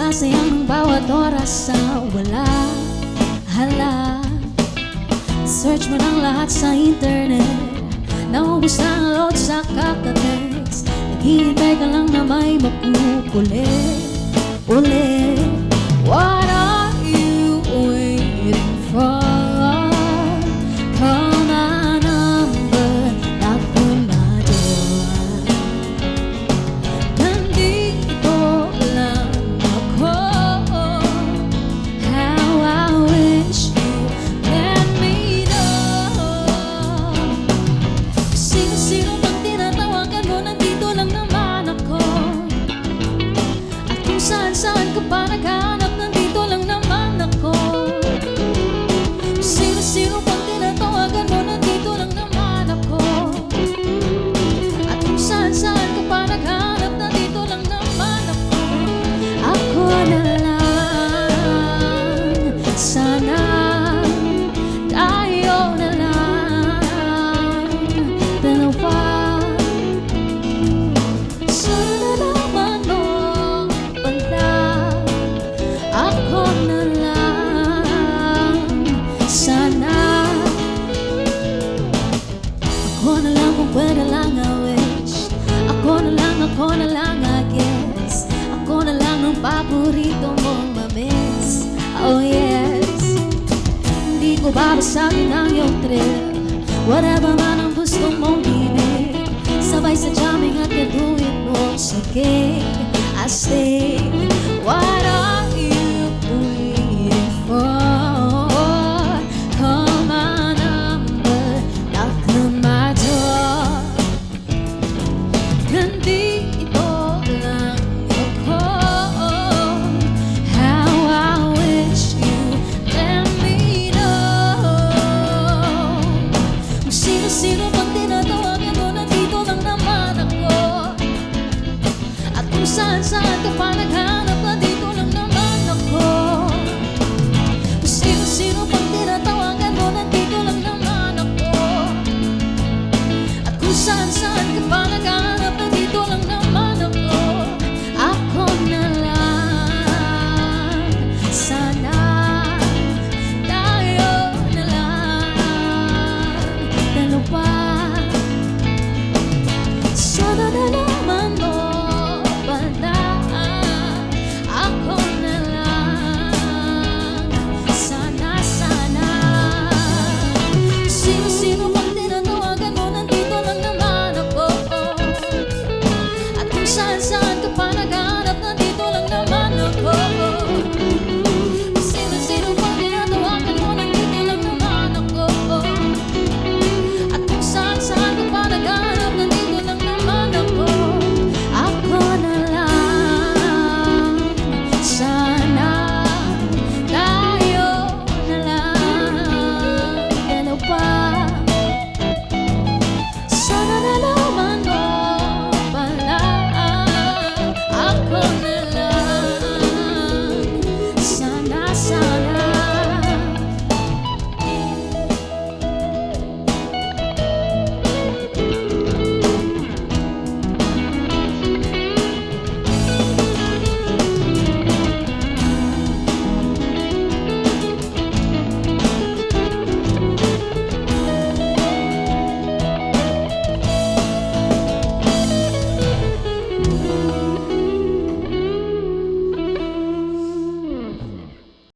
Nagsasayang ng bawat oras sa wala hala. Search mo ng lahat sa internet, naubos na ang load sa kakatext. Naghihintay ka lang na may makukulit ulit. What are you waiting for? Call my number, knock on my door. Nandito lang ako. How I wish you let me know. Sino-sino pang tinatawagan mo, nandito lang naman ako. At kung saan-saan ka pa naghahanap, nandito lang naman ako. Sino-sino pang tinatawagan mo, nandito lang naman ako. At kung saan-saan ka pa naghahanap, nandito lang naman ako. Ako na lang, sana tayo na lang dalawa. Sana naman mo pala, ako na lang, sana. Ako na lang kung pwede lang, I wish. Ako na lang, I guess. Ako na lang ang paborito mong mamiss. Oh yes. Hindi ko babasagin ang iyong thrill. Whatever man ang gusto mong bibig, sabay sa jamming at kaduit mo. Sige, I stay. What are you waiting for? Call my number, knock on my door. Nandito lang ako. How I wish you let me know. Kung sino-sino pang tinatawagan mo, nandito lang naman ako. At kung saan-saan ka pa naghahanap,